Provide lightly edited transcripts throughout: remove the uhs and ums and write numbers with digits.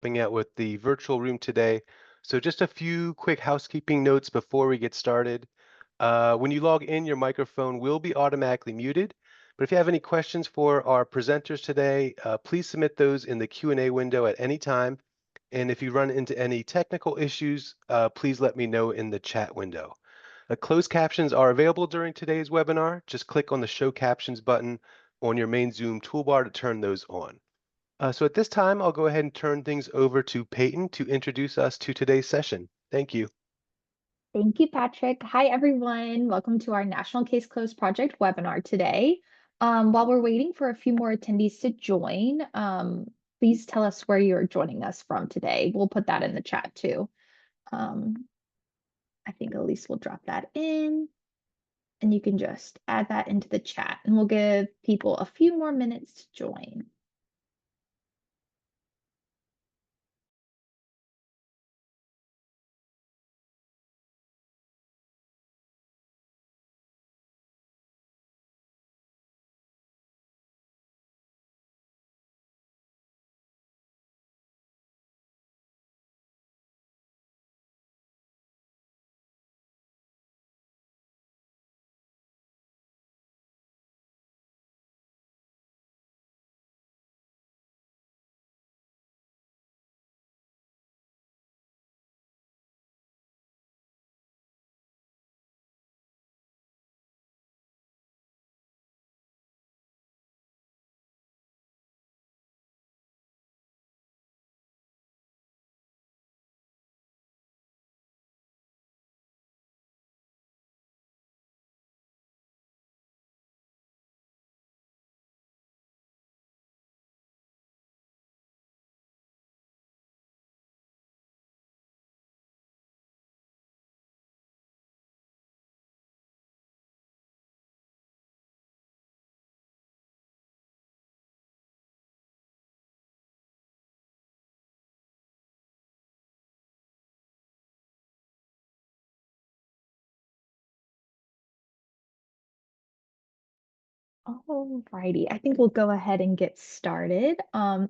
helping out with the virtual room today. So just a few quick housekeeping notes before we get started. When you log in, your microphone will be automatically muted. But if you have any questions for our presenters today, please submit those in the Q&A window at any time. And if you run into any technical issues, please let me know in the chat window. Closed captions are available during today's webinar. Just click on the Show Captions button on your main Zoom toolbar to turn those on. So at this time, I'll go ahead and turn things over to Peyton to introduce us to today's session. Thank you. Thank you, Patrick. Hi, everyone. Welcome to our National Case Closed Project webinar today. While we're waiting for a few more attendees to join, please tell us where you're joining us from today. We'll put that in the chat too. I think Elise will drop that in, and you can just add that into the chat, and we'll give people a few more minutes to join. Alrighty, I think we'll go ahead and get started.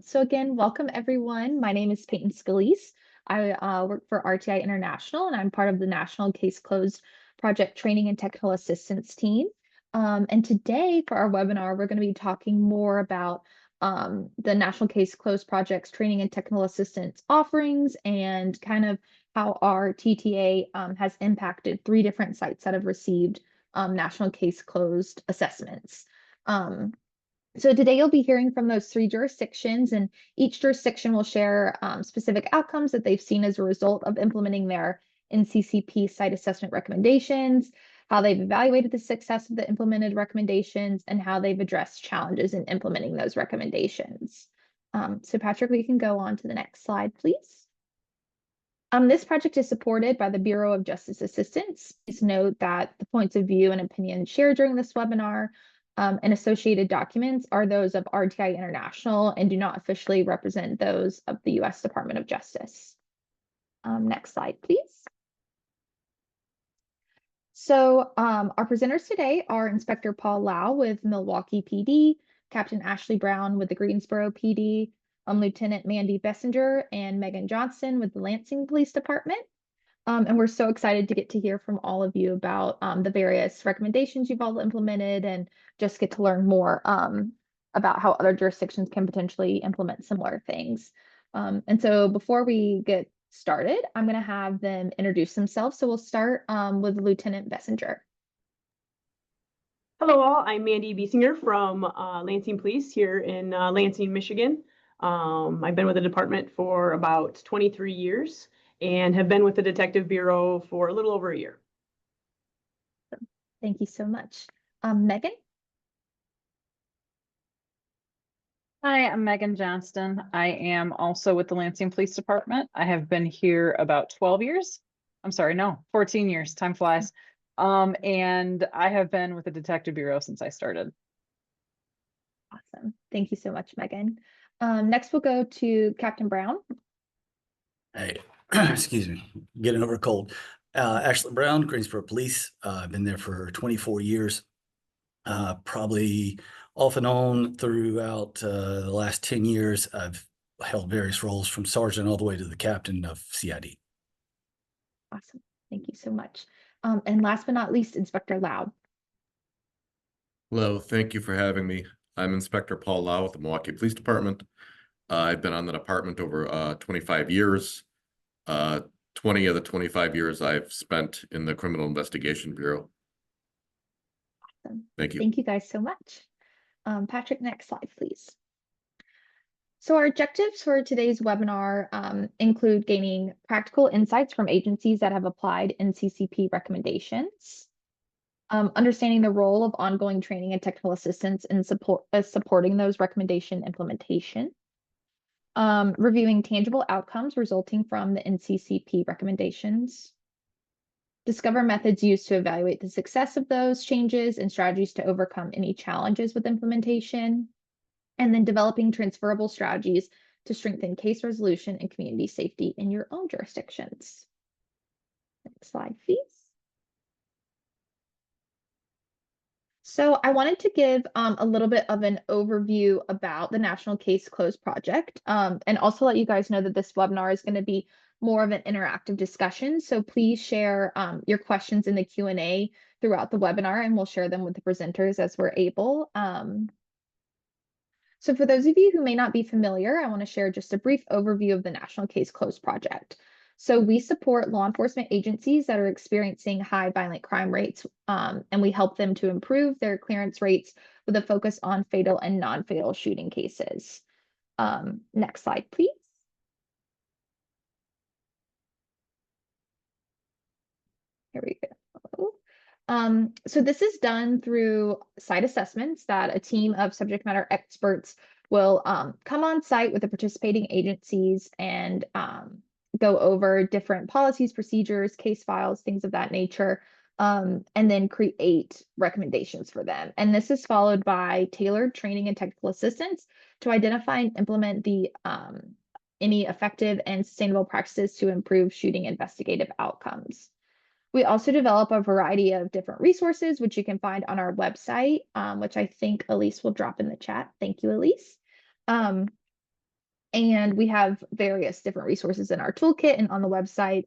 So again, welcome everyone. My name is Peyton Scalise. I work for RTI International, and I'm part of the National Case Closed Project Training and Technical Assistance team. And today for our webinar, we're going to be talking more about the National Case Closed Project's training and technical assistance offerings and kind of how our TTA has impacted 3 different sites that have received National Case Closed assessments. So today you'll be hearing from those 3 jurisdictions, and each jurisdiction will share specific outcomes that they've seen as a result of implementing their NCCP site assessment recommendations, how they've evaluated the success of the implemented recommendations, and how they've addressed challenges in implementing those recommendations. So Patrick, we can go on to the next slide, please. This project is supported by the Bureau of Justice Assistance. Please note that the points of view and opinions shared during this webinar and associated documents are those of RTI International and do not officially represent those of the U.S. Department of Justice. Next slide, please. So our presenters today are Inspector Paul Lau with Milwaukee PD, Captain Ashley Brown with the Greensboro PD, Lieutenant Mandy Bessinger and Megan Johnson with the Lansing Police Department. And we're so excited to get to hear from all of you about the various recommendations you've all implemented and just get to learn more about how other jurisdictions can potentially implement similar things. And so before we get started, I'm going to have them introduce themselves. So we'll start with Lieutenant Bessinger. Hello all, I'm Mandy Bessinger from Lansing Police here in Lansing, Michigan. I've been with the department for about 23 years and have been with the Detective Bureau for a little over a year. Thank you so much. Megan? Hi, I'm Megan Johnston. I am also with the Lansing Police Department. I have been here about 12 years. I'm sorry, no, 14 years. Time flies. And I have been with the Detective Bureau since I started. Awesome. Thank you so much, Megan. Next, we'll go to Captain Brown. Hey, excuse me, getting over a cold. Ashley Brown, Greensboro Police. I've been there for 24 years, probably off and on throughout the last 10 years. I've held various roles from sergeant all the way to the captain of CID. Awesome. Thank you so much. And last but not least, Inspector Loud. Hello, thank you for having me. I'm Inspector Paul Lau with the Milwaukee Police Department. I've been on the department over 25 years. 20 of the 25 years I've spent in the Criminal Investigation Bureau. Awesome. Thank you. Thank you guys so much. Patrick, next slide, please. So our objectives for today's webinar include gaining practical insights from agencies that have applied NCCP recommendations, understanding the role of ongoing training and technical assistance in supporting those recommendation implementation, reviewing tangible outcomes resulting from the NCCP recommendations, discover methods used to evaluate the success of those changes and strategies to overcome any challenges with implementation, and then developing transferable strategies to strengthen case resolution and community safety in your own jurisdictions. Next slide, please. So I wanted to give a little bit of an overview about the National Case Closed Project, and also let you guys know that this webinar is going to be more of an interactive discussion. So please share your questions in the Q&A throughout the webinar, and we'll share them with the presenters as we're able. So for those of you who may not be familiar, I want to share just a brief overview of the National Case Closed Project. So we support law enforcement agencies that are experiencing high violent crime rates, and we help them to improve their clearance rates with a focus on fatal and non-fatal shooting cases. Next slide, please. Here we go. So this is done through site assessments that a team of subject matter experts will come on site with the participating agencies and go over different policies, procedures, case files, things of that nature, and then create recommendations for them. And this is followed by tailored training and technical assistance to identify and implement the any effective and sustainable practices to improve shooting investigative outcomes. We also develop a variety of different resources, which you can find on our website, which I think Elise will drop in the chat. Thank you, Elise. And we have various different resources in our toolkit and on the website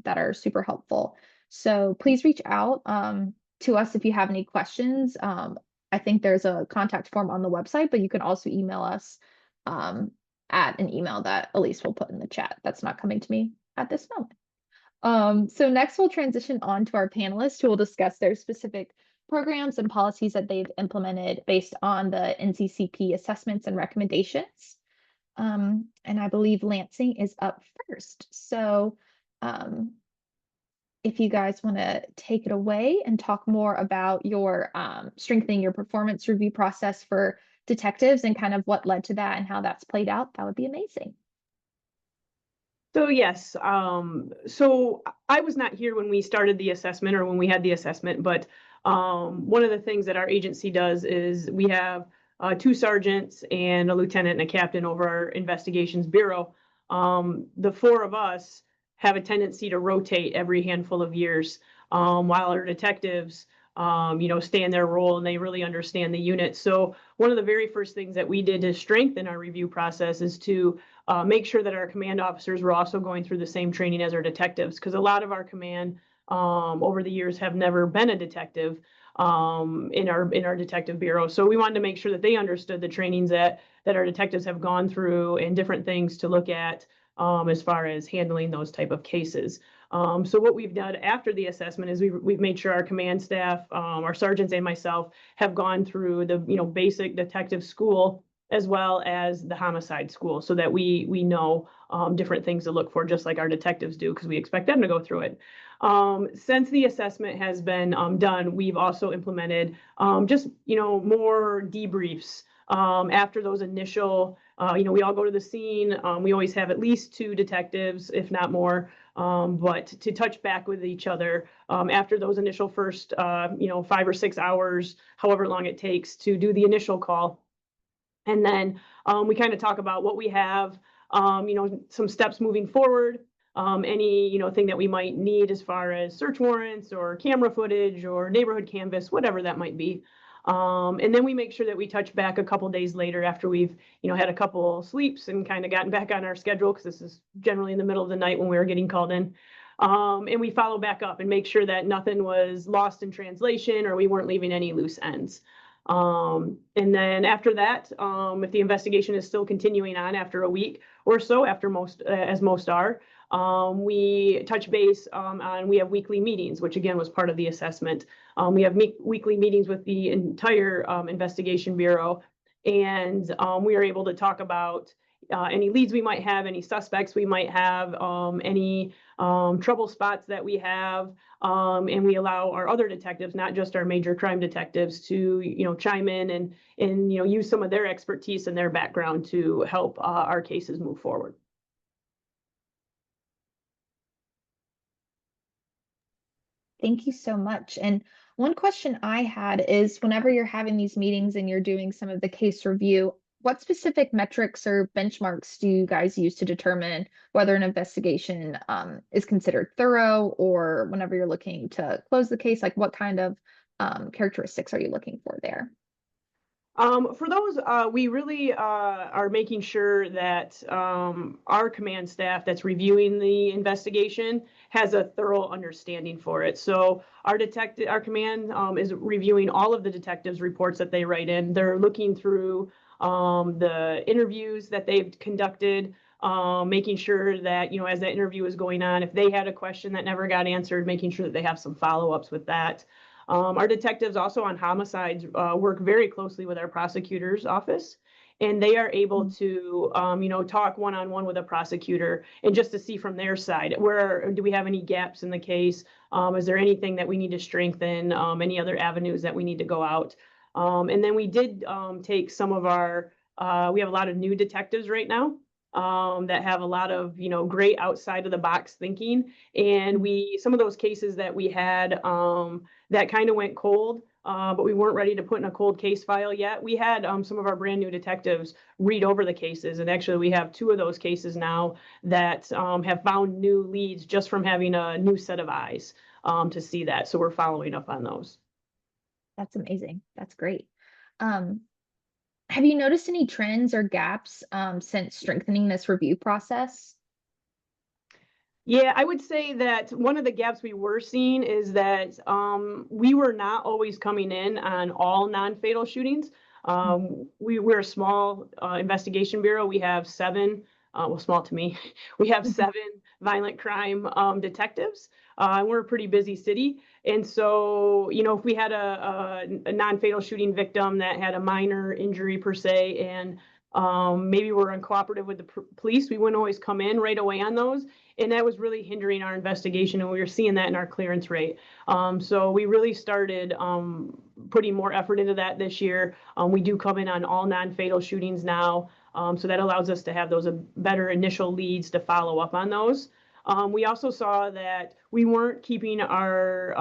that are super helpful. So please reach out to us if you have any questions. I think there's a contact form on the website, but you can also email us at an email that Elise will put in the chat. That's not coming to me at this moment. So next we'll transition on to our panelists who will discuss their specific programs and policies that they've implemented based on the NCCP assessments and recommendations. And I believe Lansing is up first. So if you guys want to take it away and talk more about your strengthening your performance review process for detectives and kind of what led to that and how that's played out, that would be amazing. So yes, so I was not here when we started the assessment or when we had the assessment, but one of the things that our agency does is we have 2 sergeants and a lieutenant and a captain over our investigations bureau. The 4 of us have a tendency to rotate every handful of years, while our detectives stay in their role and they really understand the unit. So one of the very first things that we did to strengthen our review process is to make sure that our command officers were also going through the same training as our detectives, because a lot of our command over the years have never been a detective in our detective bureau. So we wanted to make sure that they understood the trainings that our detectives have gone through and different things to look at as far as handling those type of cases. So what we've done after the assessment is we've made sure our command staff, our sergeants and myself have gone through the basic detective school as well as the homicide school, so that we know different things to look for, just like our detectives do, because we expect them to go through it. Since the assessment has been done, we've also implemented just more debriefs after those initial. We all go to the scene. We always have at least 2 detectives, if not more, but to touch back with each other after those initial first 5 or 6 hours, however long it takes to do the initial call. And then we kind of talk about what we have, some steps moving forward, any thing that we might need as far as search warrants or camera footage or neighborhood canvas, whatever that might be. And then we make sure that we touch back a couple days later after we've, had a couple sleeps and kind of gotten back on our schedule, because this is generally in the middle of the night when we were getting called in. And we follow back up and make sure that nothing was lost in translation or we weren't leaving any loose ends. And then after that, if the investigation is still continuing on after a week or so, after as most are, we touch base on, we have weekly meetings, which again was part of the assessment. We have weekly meetings with the entire investigation bureau, and we are able to talk about any leads we might have, any suspects we might have, any trouble spots that we have, and we allow our other detectives, not just our major crime detectives, to chime in and use some of their expertise and their background to help our cases move forward. Thank you so much. And one question I had is, whenever you're having these meetings and you're doing some of the case review, what specific metrics or benchmarks do you guys use to determine whether an investigation is considered thorough, or whenever you're looking to close the case, like what kind of characteristics are you looking for there? For those, we really are making sure that our command staff that's reviewing the investigation has a thorough understanding for it. So our command is reviewing all of the detectives' reports that they write in. They're looking through the interviews that they've conducted, making sure that, as that interview is going on, if they had a question that never got answered, making sure that they have some follow-ups with that. Our detectives also on homicides work very closely with our prosecutor's office, and they are able to, talk one-on-one with a prosecutor and just to see from their side, do we have any gaps in the case? Is there anything that we need to strengthen? Any other avenues that we need to go out? And then we did take some of we have a lot of new detectives right now that have a lot of, great outside of the box thinking. And some of those cases that we had that kind of went cold, but we weren't ready to put in a cold case file yet. We had some of our brand new detectives read over the cases. And actually we have 2 of those cases now that have found new leads just from having a new set of eyes to see that. So we're following up on those. That's amazing. That's great. Have you noticed any trends or gaps since strengthening this review process? Yeah, I would say that one of the gaps we were seeing is that we were not always coming in on all non-fatal shootings. We're a small investigation bureau. We have 7, well, small to me, we have 7 violent crime detectives. We're a pretty busy city. And so, if we had a non-fatal shooting victim that had a minor injury per se, and maybe we're uncooperative with the police, we wouldn't always come in right away on those. And that was really hindering our investigation, and we were seeing that in our clearance rate. So we really started putting more effort into that this year. We do come in on all non-fatal shootings now, so that allows us to have those better initial leads to follow up on those. We also saw that we weren't keeping our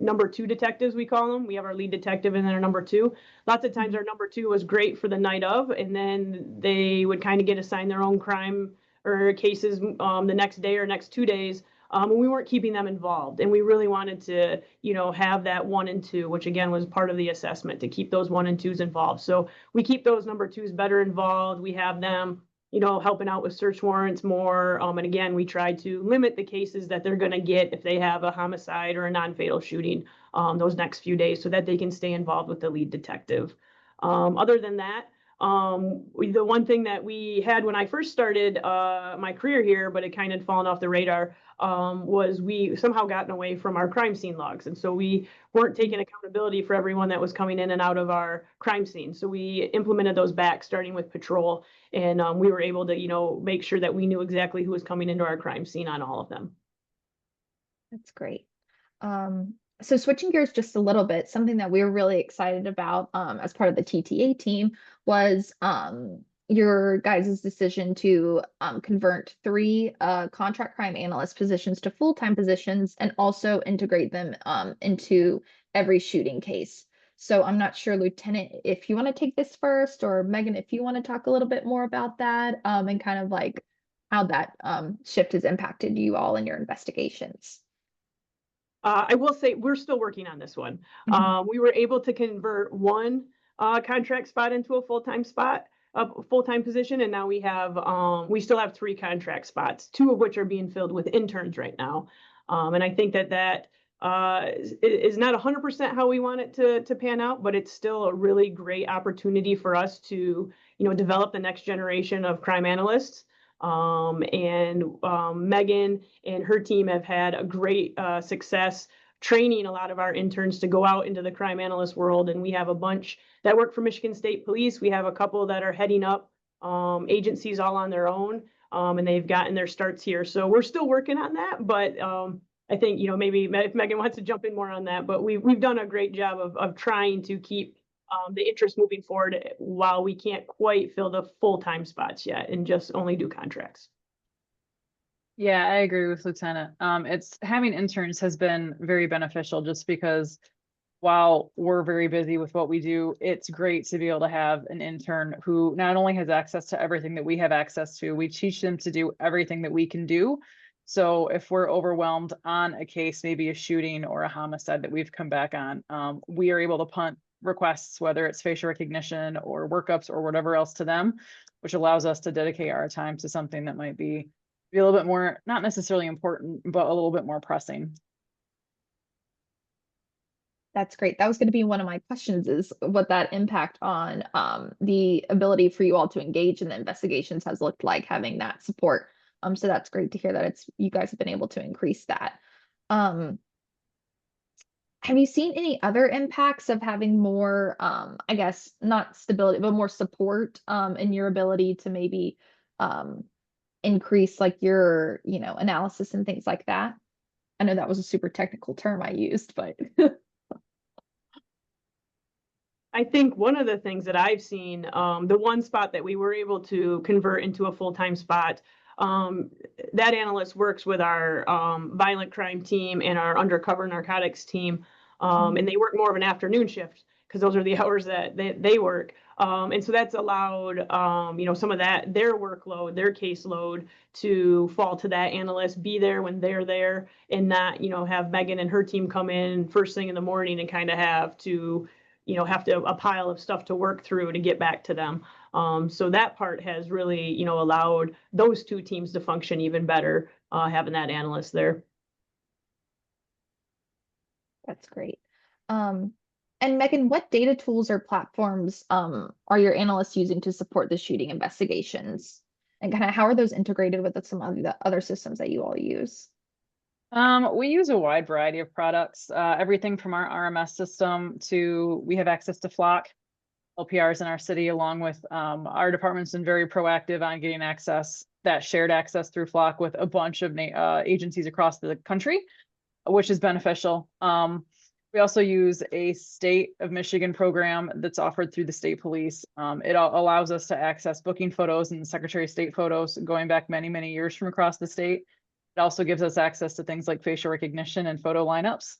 number 2 detectives, we call them. We have our lead detective and then our number 2. Lots of times our number 2 was great for the night of, and then they would kind of get assigned their own crime or cases the next day or next 2 days. And we weren't keeping them involved. And we really wanted to, have that 1 and 2, which again was part of the assessment, to keep those 1 and 2s involved. So we keep those number 2s better involved. We have them, helping out with search warrants more. And again, we try to limit the cases that they're going to get if they have a homicide or a non-fatal shooting those next few days, so that they can stay involved with the lead detective. Other than that, the one thing that we had when I first started my career here, but it kind of fallen off the radar, was we somehow gotten away from our crime scene logs. And so we weren't taking accountability for everyone that was coming in and out of our crime scene. So we implemented those back, starting with patrol. And we were able to, make sure that we knew exactly who was coming into our crime scene on all of them. That's great. So switching gears just a little bit, something that we were really excited about as part of the TTA team was your guys' decision to convert 3 contract crime analyst positions to full-time positions, and also integrate them into every shooting case. So I'm not sure, Lieutenant, if you want to take this first, or Megan, if you want to talk a little bit more about that and kind of like how that shift has impacted you all in your investigations. I will say we're still working on this one. Mhm. We were able to convert one contract spot into a full-time spot, a full-time position, and now we still have 3 contract spots, 2 of which are being filled with interns right now. And I think that is not 100% how we want it to pan out, but it's still a really great opportunity for us to, develop the next generation of crime analysts. Megan and her team have had a great success training a lot of our interns to go out into the crime analyst world. And we have a bunch that work for Michigan State Police. We have a couple that are heading up agencies all on their own, and they've gotten their starts here. So we're still working on that, but I think, maybe if Megan wants to jump in more on that, but we've done a great job of trying to keep the interest moving forward while we can't quite fill the full-time spots yet and just only do contracts. Yeah, I agree with Lieutenant. It's having interns has been very beneficial just because while we're very busy with what we do, it's great to be able to have an intern who not only has access to everything that we have access to, we teach them to do everything that we can do. So if we're overwhelmed on a case, maybe a shooting or a homicide that we've come back on, we are able to punt requests, whether it's facial recognition or workups or whatever else to them, which allows us to dedicate our time to something that might be a little bit more, not necessarily important, but a little bit more pressing. That's great. That was going to be one of my questions, is what that impact on the ability for you all to engage in the investigations has looked like, having that support. So that's great to hear that you guys have been able to increase that. Have you seen any other impacts of having more, I guess, not stability, but more support in your ability to maybe increase like your, analysis and things like that? I know that was a super technical term I used, but I think one of the things that I've seen, the one spot that we were able to convert into a full-time spot, that analyst works with our violent crime team and our undercover narcotics team, and they work more of an afternoon shift because those are the hours that they work. And so that's allowed, some of their workload, their caseload to fall to that analyst, be there when they're there, and not, have Megan and her team come in first thing in the morning and kind of have a pile of stuff to work through to get back to them. So that part has really, allowed those 2 teams to function even better, having that analyst there. that's great. And Megan, what data tools or platforms are your analysts using to support the shooting investigations? And kind of how are those integrated with some of the other systems that you all use? We use a wide variety of products, everything from our RMS system to, we have access to Flock, LPRs in our city, along with our department's been very proactive on getting access, that shared access through Flock with a bunch of agencies across the country, which is beneficial. We also use a state of Michigan program that's offered through the state police. It allows us to access booking photos and Secretary of State photos going back many, many years from across the state. It also gives us access to things like facial recognition and photo lineups.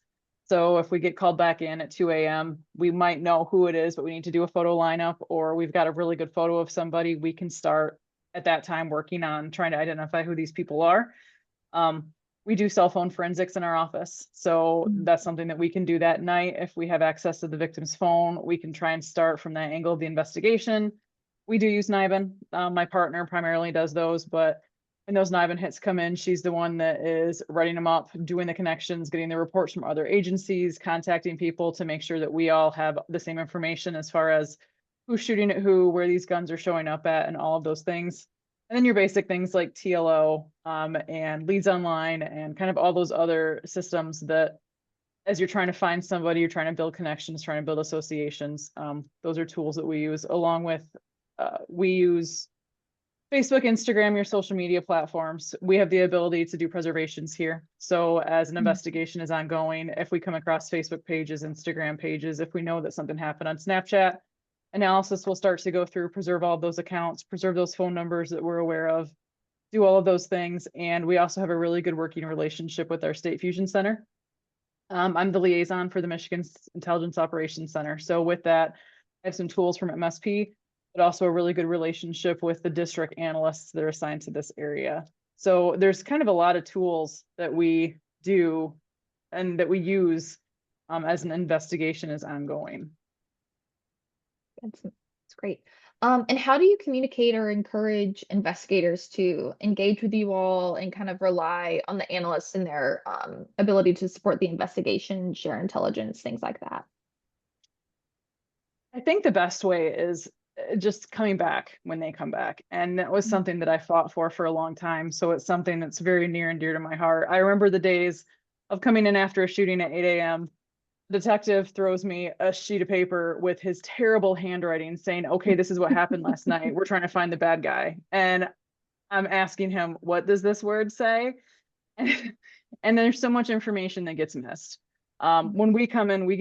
So if we get called back in at 2 a.m., we might know who it is, but we need to do a photo lineup, or we've got a really good photo of somebody, we can start at that time working on trying to identify who these people are. We do cell phone forensics in our office. So that's something that we can do that night. If we have access to the victim's phone, we can try and start from that angle of the investigation. We do use NIBIN. My partner primarily does those, but when those NIBIN hits come in, she's the one that is writing them up, doing the connections, getting the reports from other agencies, contacting people to make sure that we all have the same information as far as who's shooting at who, where these guns are showing up at, and all of those things. And then your basic things like TLO and leads online and kind of all those other systems that as you're trying to find somebody, you're trying to build connections, trying to build associations. Those are tools that we use, along with we use Facebook, Instagram, your social media platforms. We have the ability to do preservations here. So as an investigation is ongoing, if we come across Facebook pages, Instagram pages, if we know that something happened on Snapchat, analysis will start to go through, preserve all of those accounts, preserve those phone numbers that we're aware of, do all of those things. And we also have a really good working relationship with our State Fusion Center. I'm the liaison for the Michigan Intelligence Operations Center. So with that, I have some tools from MSP, but also a really good relationship with the district analysts that are assigned to this area. So there's kind of a lot of tools that we do and that we use as an investigation is ongoing. That's great. And how do you communicate or encourage investigators to engage with you all and kind of rely on the analysts and their ability to support the investigation, share intelligence, things like that? I think the best way is just coming back when they come back. And that was something that I fought for a long time. So it's something that's very near and dear to my heart. I remember the days of coming in after a shooting at 8 a.m. Detective throws me a sheet of paper with his terrible handwriting saying, okay, this is what happened last night. We're trying to find the bad guy. And I'm asking him, what does this word say? And there's so much information that gets missed. When we come in, we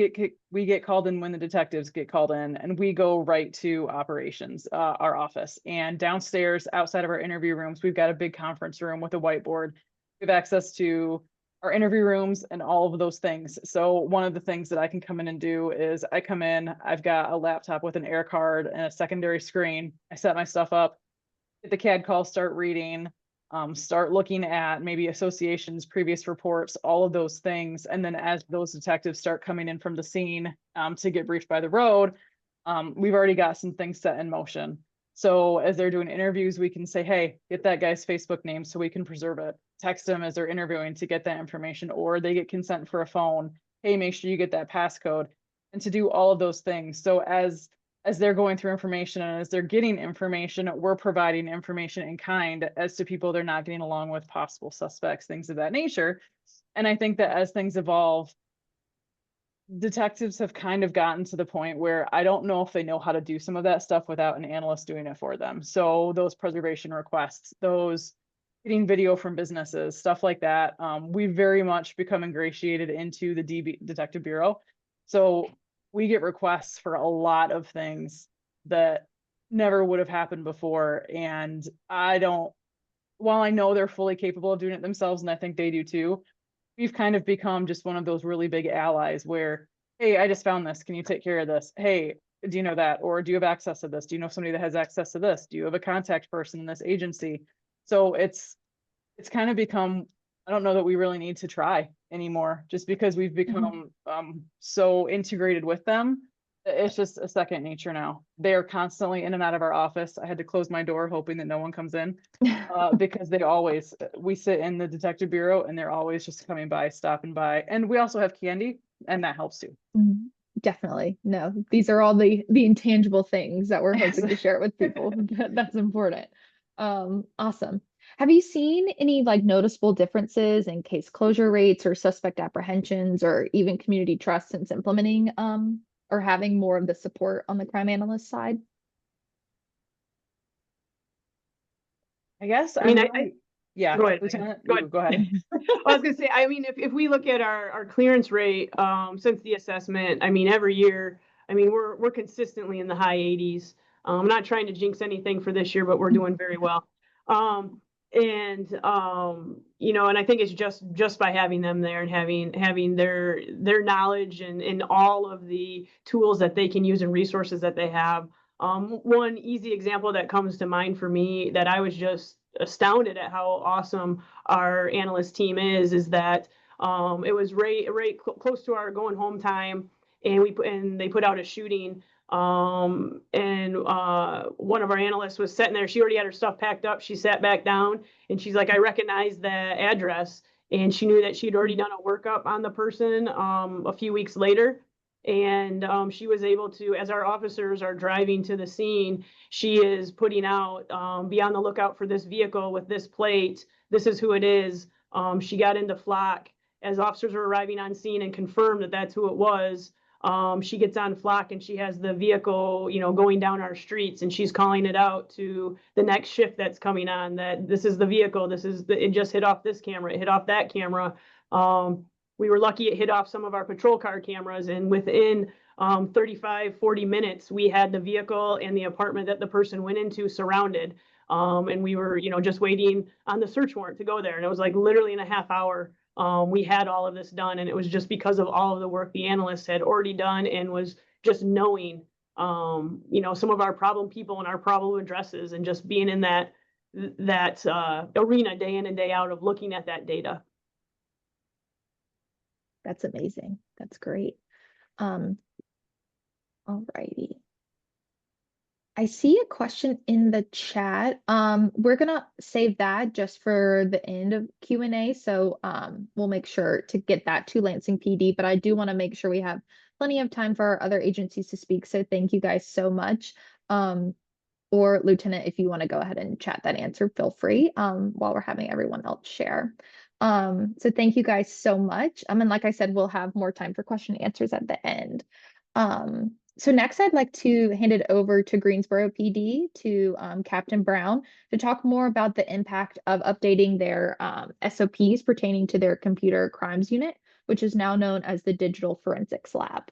get called in when the detectives get called in, and we go right to operations, our office. And downstairs, outside of our interview rooms, we've got a big conference room with a whiteboard. We have access to our interview rooms and all of those things. So one of the things that I can come in and do is I come in, I've got a laptop with an air card and a secondary screen. I set my stuff up, get the CAD call, start reading, start looking at maybe associations, previous reports, all of those things. And then as those detectives start coming in from the scene to get briefed by the road, we've already got some things set in motion. So as they're doing interviews, we can say, hey, get that guy's Facebook name so we can preserve it. Text them as they're interviewing to get that information, or they get consent for a phone. Hey, make sure you get that passcode, and to do all of those things. So as they're going through information and as they're getting information, we're providing information in kind as to people they're not getting along with, possible suspects, things of that nature. And I think that as things evolve, detectives have kind of gotten to the point where I don't know if they know how to do some of that stuff without an analyst doing it for them. So those preservation requests, those getting video from businesses, stuff like that. We've very much become ingratiated into the Detective Bureau. So we get requests for a lot of things that never would have happened before. And while I know they're fully capable of doing it themselves, and I think they do too, we've kind of become just one of those really big allies where, hey, I just found this. Can you take care of this? Hey, do you know that? Or do you have access to this? Do you know somebody that has access to this? Do you have a contact person in this agency? So it's kind of become, I don't know that we really need to try anymore, just because we've become so integrated with them. It's just a second nature now. They are constantly in and out of our office. I had to close my door hoping that no one comes in because we sit in the Detective Bureau and they're always just coming by, stopping by. And we also have candy, and that helps too. Definitely. No, these are all the intangible things that we're Yes. hoping to share with people. That's important. Awesome. Have you seen any like noticeable differences in case closure rates or suspect apprehensions or even community trust since implementing or having more of the support on the crime analyst side? I go ahead. Lieutenant, Go ahead. go ahead. I was gonna say, I mean, if we look at our clearance rate since the assessment, I mean, every year, I mean, we're consistently in the high 80s. I'm not trying to jinx anything for this year, but we're doing very well. And I think it's just by having them there and having their knowledge and all of the tools that they can use and resources that they have. One easy example that comes to mind for me that I was just astounded at how awesome our analyst team is that it was right close to our going home time, and they put out a shooting. One of our analysts was sitting there. She already had her stuff packed up. She sat back down and she's like, I recognize the address. And she knew that she'd already done a workup on the person a few weeks later. And she was able to, as our officers are driving to the scene, she is putting out, be on the lookout for this vehicle with this plate. This is who it is. She got into flock as officers were arriving on scene and confirmed that that's who it was. She gets on flock and she has the vehicle, going down our streets, and she's calling it out to the next shift that's coming on that this is the vehicle. It just hit off this camera. It hit off that camera. We were lucky it hit off some of our patrol car cameras, and within 35, 40 minutes, we had the vehicle and the apartment that the person went into surrounded. And we were, just waiting on the search warrant to go there. And it was like literally in a half hour, we had all of this done. And it was just because of all of the work the analysts had already done and was just knowing, some of our problem people and our problem addresses and just being in that arena day in and day out of looking at that data. That's amazing. That's great. All righty. I see a question in the chat. We're gonna save that just for the end of Q&A. So we'll make sure to get that to Lansing PD, but I do want to make sure we have plenty of time for our other agencies to speak. So thank you guys so much. Or Lieutenant, if you want to go ahead and chat that answer, feel free while we're having everyone else share. So thank you guys so much. And like I said, we'll have more time for question and answers at the end. So next, I'd like to hand it over to Greensboro PD to Captain Brown to talk more about the impact of updating their SOPs pertaining to their computer crimes unit, which is now known as the Digital Forensics Lab.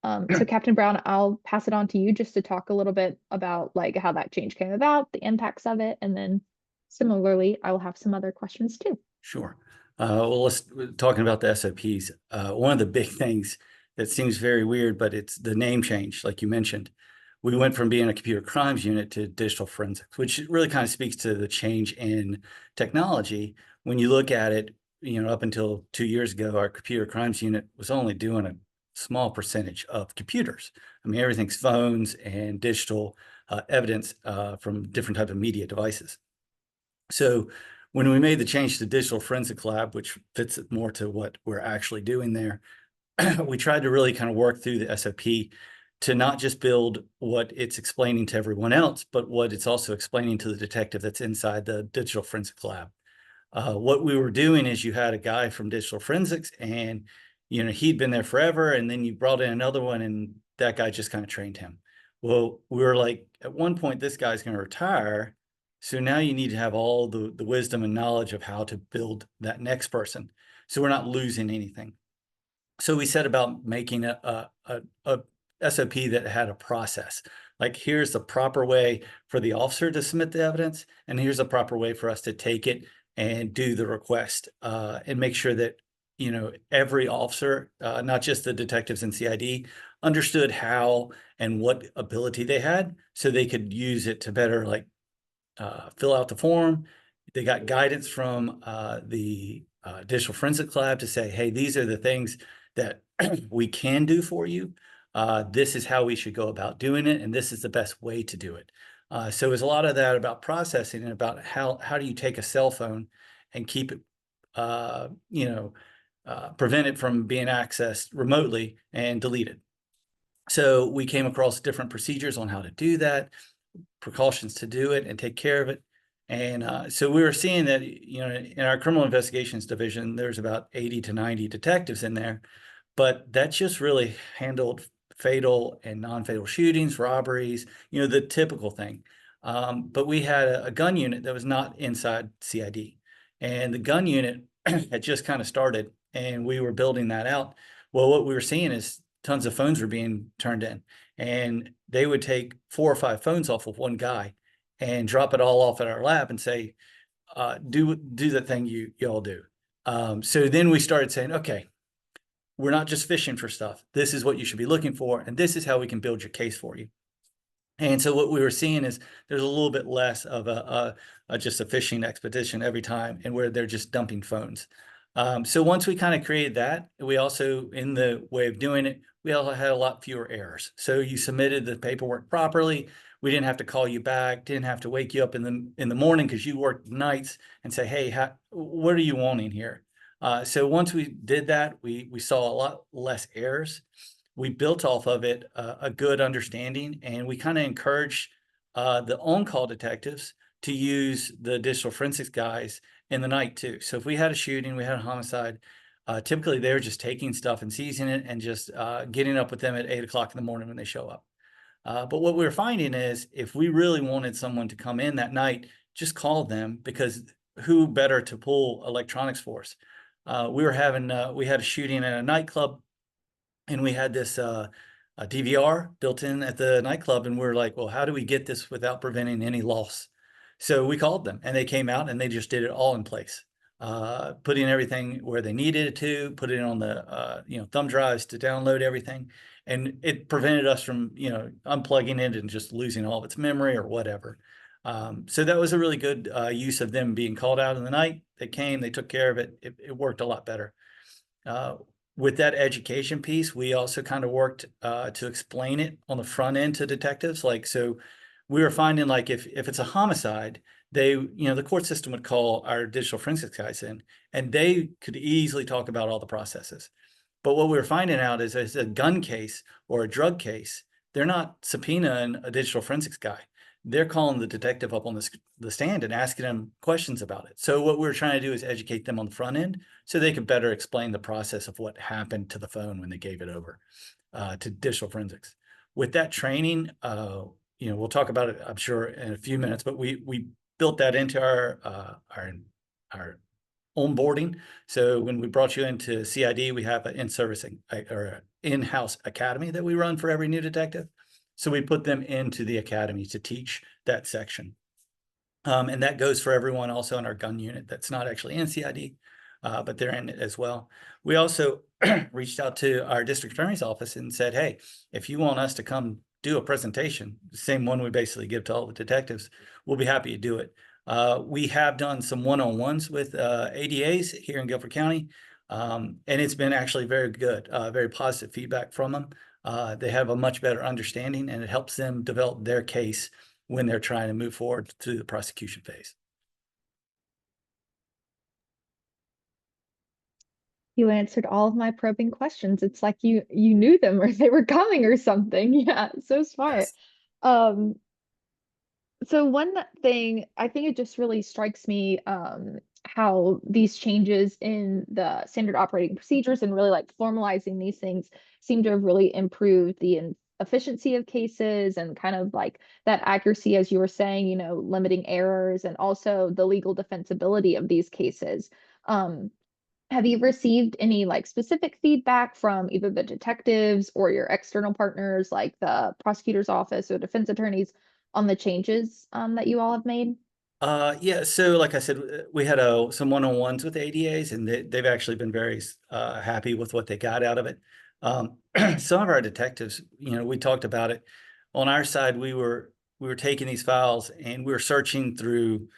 So Captain Brown, I'll pass it on to you just to talk a little bit about like how that change came about, the impacts of it, and then similarly, I will have some other questions too. Sure. Well, let's talking about the SOPs. One of the big things that seems very weird, but it's the name change, like you mentioned. We went from being a computer crimes unit to digital forensics, which really kind of speaks to the change in technology. When you look at it, up until 2 years ago, our computer crimes unit was only doing a small percentage of computers. I mean, everything's phones and digital evidence from different types of media devices. So when we made the change to Digital Forensic Lab, which fits it more to what we're actually doing there, we tried to really kind of work through the SOP to not just build what it's explaining to everyone else, but what it's also explaining to the detective that's inside the Digital Forensic Lab. What we were doing is you had a guy from Digital Forensics and, he'd been there forever. And then you brought in another one and that guy just kind of trained him. Well, we were like, at one point, this guy's going to retire. So now you need to have all the wisdom and knowledge of how to build that next person. So we're not losing anything. So we set about making a SOP that had a process. Like, here's the proper way for the officer to submit the evidence, and here's a proper way for us to take it and do the request and make sure that, every officer, not just the detectives and CID, understood how and what ability they had so they could use it to better fill out the form. They got guidance from the Digital Forensic Lab to say, hey, these are the things that we can do for you. This is how we should go about doing it, and this is the best way to do it. So there's a lot of that about processing and about how do you take a cell phone and keep it, prevent it from being accessed remotely and deleted. So we came across different procedures on how to do that, precautions to do it and take care of it. And so we were seeing that, in our criminal investigations division, there's about 80 to 90 detectives in there, but that just really handled fatal and non-fatal shootings, robberies, the typical thing. But we had a gun unit that was not inside CID, and the gun unit had just kind of started, and we were building that out. Well, what we were seeing is tons of phones were being turned in, and they would take 4 or 5 phones off of one guy and drop it all off at our lab and say, do the thing you all do. So then we started saying, okay, we're not just fishing for stuff. This is what you should be looking for, and this is how we can build your case for you. And so what we were seeing is there's a little bit less of just a fishing expedition every time, and where they're just dumping phones. So once we kind of created that, we also, in the way of doing it, we also had a lot fewer errors. So you submitted the paperwork properly. We didn't have to call you back, didn't have to wake you up in the morning because you worked nights and say, hey, what are you wanting here? So once we did that, we saw a lot less errors. We built off of it a good understanding, and we kind of encouraged the on-call detectives to use the digital forensics guys in the night too. So if we had a shooting, we had a homicide, typically they're just taking stuff and seizing it and just getting up with them at 8 o'clock in the morning when they show up. But what we were finding is if we really wanted someone to come in that night, just call them, because who better to pull electronics for us? We had a shooting at a nightclub, and we had this a DVR built in at the nightclub, and we're like, well, how do we get this without preventing any loss? So we called them, and they came out and they just did it all in place, putting everything where they needed it to, put it on the thumb drives to download everything, and it prevented us from unplugging it and just losing all of its memory or whatever. So that was a really good use of them being called out in the night. They came, they took care of it. It worked a lot better. with that education piece, we also kind of worked to explain it on the front end to detectives. Like, so we were finding like if it's a homicide, they, the court system would call our digital forensics guys in, and they could easily talk about all the processes. But what we were finding out is as a gun case or a drug case, they're not subpoenaing a digital forensics guy. They're calling the detective up on the stand and asking them questions about it. So what we're trying to do is educate them on the front end so they can better explain the process of what happened to the phone when they gave it over to digital forensics. With that training, we'll talk about it, I'm sure, in a few minutes, but we built that into our onboarding. So when we brought you into CID, we have an in-service or in-house academy that we run for every new detective. So we put them into the academy to teach that section. And that goes for everyone also in our gun unit that's not actually in CID, but they're in it as well. We also reached out to our district attorney's office and said, hey, if you want us to come do a presentation, the same one we basically give to all the detectives, we'll be happy to do it. We have done some one-on-ones with ADAs here in Guilford County, and it's been actually very good, very positive feedback from them. They have a much better understanding, and it helps them develop their case when they're trying to move forward through the prosecution phase. You answered all of my probing questions. It's like you knew them or they were coming or something. Yeah, so smart. Yes. So one thing, I think it just really strikes me how these changes in the standard operating procedures and really like formalizing these things seem to have really improved the efficiency of cases and kind of like that accuracy, as you were saying, limiting errors and also the legal defensibility of these cases. Have you received any like specific feedback from either the detectives or your external partners, like the prosecutor's office or defense attorneys, on the changes that you all have made? Yeah, so like I said, we had some one-on-ones with ADAs, and they've actually been very happy with what they got out of it. Some of our detectives, we talked about it. On our side, we were taking these files and we were searching through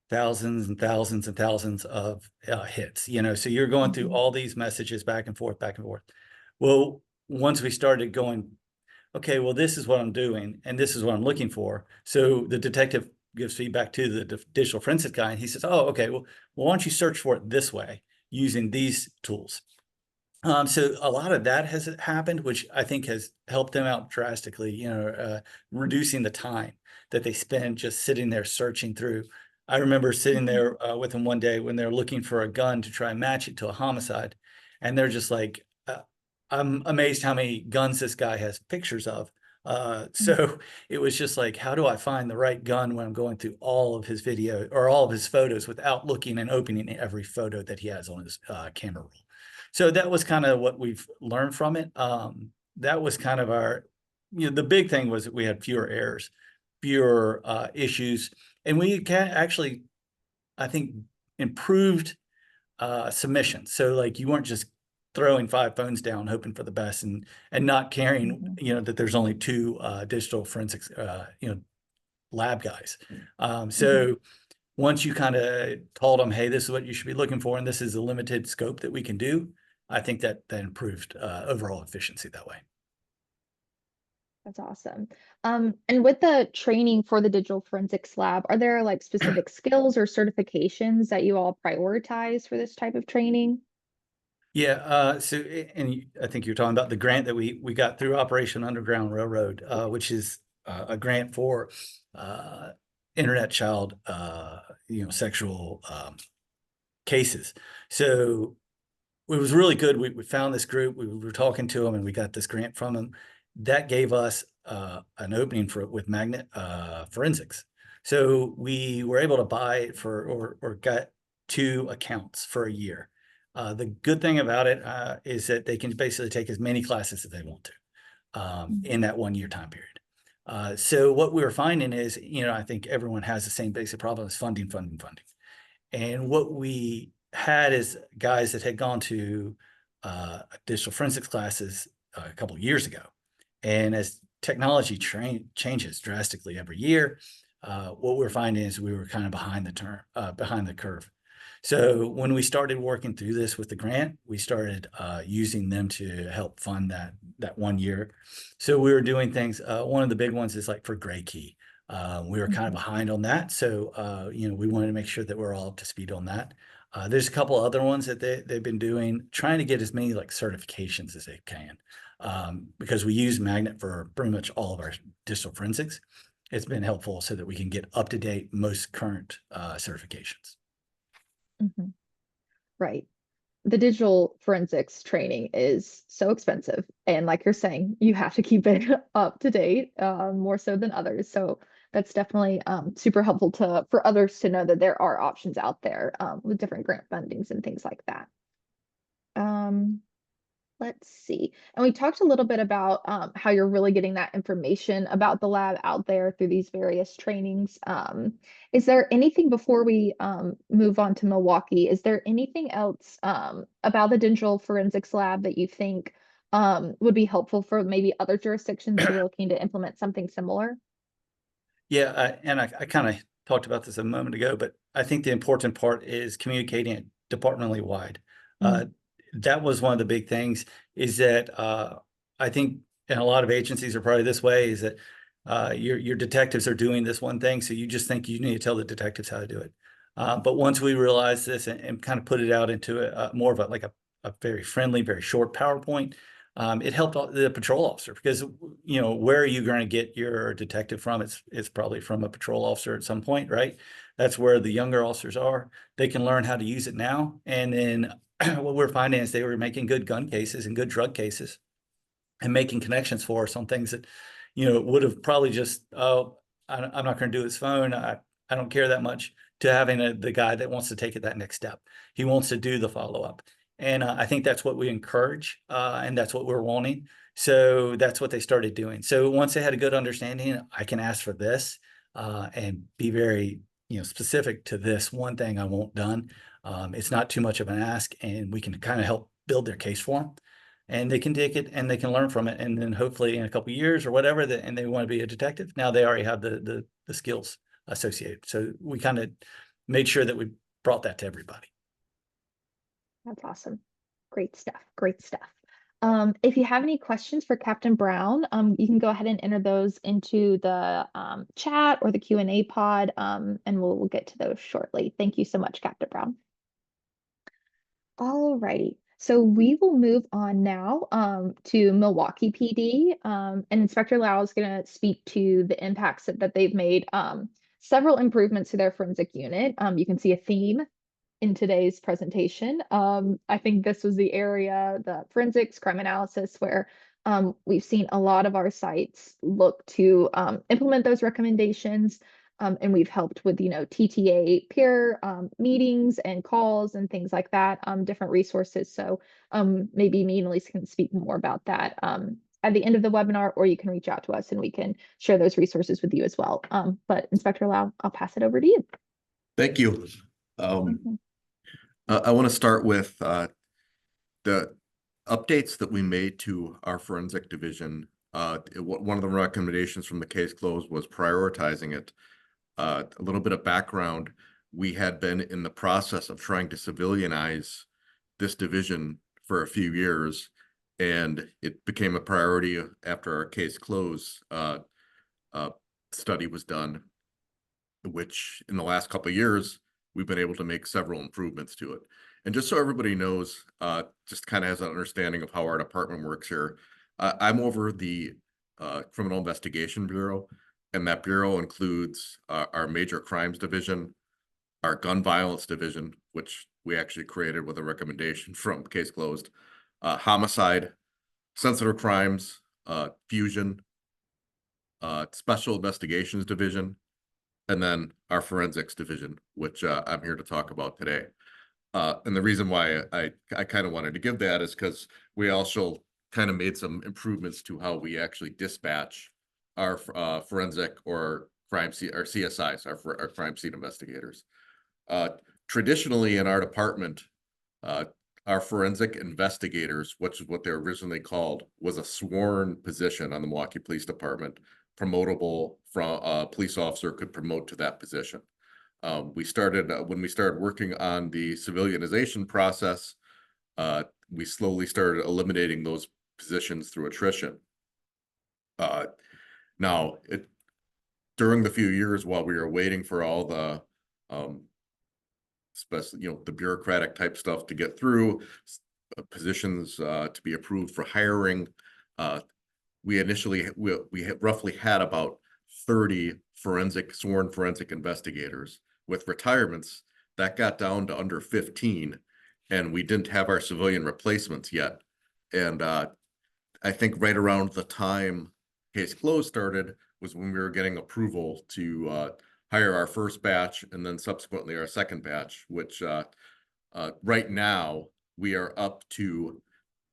thousands and thousands and thousands of hits. So you're going through all these messages back and forth, back and forth. Well, once we started going, okay, well, this is what I'm doing, and this is what I'm looking for. So the detective gives feedback to the digital forensic guy, and he says, oh, okay, well, why don't you search for it this way using these tools? So a lot of that has happened, which I think has helped them out drastically, reducing the time that they spend just sitting there searching through. I remember sitting there with them one day when they're looking for a gun to try and match it to a homicide. And they're just like, I'm amazed how many guns this guy has pictures of. So it was just like, how do I find the right gun when I'm going through all of his video or all of his photos without looking and opening every photo that he has on his camera roll? So that was kind of what we've learned from it. That was kind of our, the big thing was that we had fewer errors, fewer issues, and we can actually, I think, improved submissions. So like you weren't just throwing 5 phones down, hoping for the best, and not caring, that there's only 2 digital forensics, lab guys. So once you kind of told them, hey, this is what you should be looking for, and this is a limited scope that we can do, I think that improved overall efficiency that way. That's awesome. And with the training for the digital forensics lab, are there like specific skills or certifications that you all prioritize for this type of training? Yeah, and I think you're talking about the grant that we got through Operation Underground Railroad, which is a grant for internet child, sexual cases. So it was really good. We found this group, we were talking to them, and we got this grant from them. That gave us an opening with magnet forensics. So we were able to buy it or got 2 accounts for a year. The good thing about it is that they can basically take as many classes as they want to in that 1-year time period. So what we were finding is, I think everyone has the same basic problem: is funding. And what we had is guys that had gone to digital forensics classes a couple of years ago. And as technology changes drastically every year, what we're finding is we were kind of behind the curve. So when we started working through this with the grant, we started using them to help fund that 1 year. So we were doing things. One of the big ones is like for gray key. We were kind of behind on that. So, we wanted to make sure that we're all up to speed on that. There's a couple other ones that they've been doing, trying to get as many like certifications as they can. Because we use Magnet for pretty much all of our digital forensics. It's been helpful so that we can get up to date, most current certifications. Right. The digital forensics training is so expensive. And like you're saying, you have to keep it up to date, more so than others. So that's definitely super helpful for others to know that there are options out there with different grant fundings and things like that. Let's see. And we talked a little bit about how you're really getting that information about the lab out there through these various trainings. Is there anything before we move on to Milwaukee? Is there anything else about the digital forensics lab that you think would be helpful for maybe other jurisdictions who are looking to implement something similar? Yeah, I kind of talked about this a moment ago, but I think the important part is communicating it departmentally wide. That was one of the big things, is that I think, and a lot of agencies are probably this way, is that your detectives are doing this one thing, so you just think you need to tell the detectives how to do it. But once we realized this and kind of put it out into more of a very friendly, very short PowerPoint, it helped the patrol officer, because where are you going to get your detective from? It's probably from a patrol officer at some point, right? That's where the younger officers are. They can learn how to use it now, and then what we're finding is they were making good gun cases and good drug cases, and making connections for us on things that would have probably just, oh, I'm not going to do his phone. I don't care that much, to having the guy that wants to take it that next step. He wants to do the follow-up. And I think that's what we encourage, and that's what we're wanting. So that's what they started doing. So once they had a good understanding, I can ask for this and be very specific to this one thing I want done. It's not too much of an ask, and we can kind of help build their case for them. And they can take it and they can learn from it. And then hopefully in a couple of years or whatever, and they want to be a detective, now they already have the skills associated. So we kind of made sure that we brought that to everybody. That's awesome. Great stuff. Great stuff. If you have any questions for Captain Brown, you can go ahead and enter those into the chat or the Q&A pod, and we'll get to those shortly. Thank you so much, Captain Brown. All righty. So we will move on now to Milwaukee PD, and Inspector Lau is going to speak to the impacts that they've made, several improvements to their forensic unit. You can see a theme in today's presentation. I think this was the area, the forensics, crime analysis, where we've seen a lot of our sites look to implement those recommendations. And we've helped with, TTA peer meetings and calls and things like that, different resources. So maybe me and Elise can speak more about that at the end of the webinar, or you can reach out to us and we can share those resources with you as well. But Inspector Lau, I'll pass it over to you. Thank you. I want to start with the updates that we made to our forensic division. One of the recommendations from the case close was prioritizing it. A little bit of background: we had been in the process of trying to civilianize this division for a few years, and it became a priority after our case close study was done, which in the last couple of years, we've been able to make several improvements to it. And just so everybody knows, just kind of has an understanding of how our department works here, I'm over the Criminal Investigation Bureau, and that bureau includes our Major Crimes Division, our Gun Violence Division, which we actually created with a recommendation from Case Closed, Homicide, Sensitive Crimes, Fusion, Special Investigations Division, and then our Forensics Division, which I'm here to talk about today. And the reason why I kind of wanted to give that is because we also kind of made some improvements to how we actually dispatch our forensic or our CSIs, our crime scene investigators. Traditionally in our department, our forensic investigators, which is what they're originally called, was a sworn position on the Milwaukee Police Department, promotable from a police officer could promote to that position. We started when we started working on the civilianization process. We slowly started eliminating those positions through attrition. Now, during the few years while we were waiting for all the the bureaucratic type stuff to get through, positions to be approved for hiring, we initially we roughly had about 30 sworn forensic investigators. With retirements, that got down to under 15, and we didn't have our civilian replacements yet. And I think right around the time Case Closed started was when we were getting approval to hire our first batch and then subsequently our second batch, which right now we are up to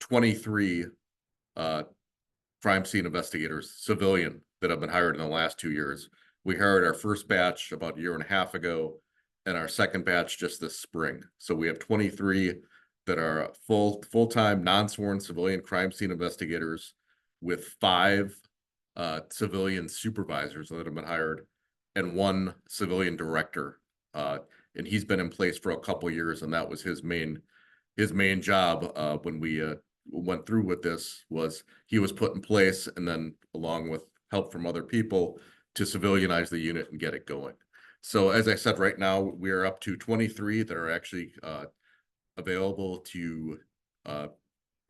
23 crime scene investigators, civilian, that have been hired in the last 2 years. We hired our first batch about a year and a half ago, and our second batch just this spring. So we have 23 that are full-time, non-sworn civilian crime scene investigators, with 5 civilian supervisors that have been hired and 1 civilian director. And he's been in place for a couple of years, and that was his main job when we went through with this. Was he was put in place, and then along with help from other people, to civilianize the unit and get it going. So as I said, right now we are up to 23 that are actually available to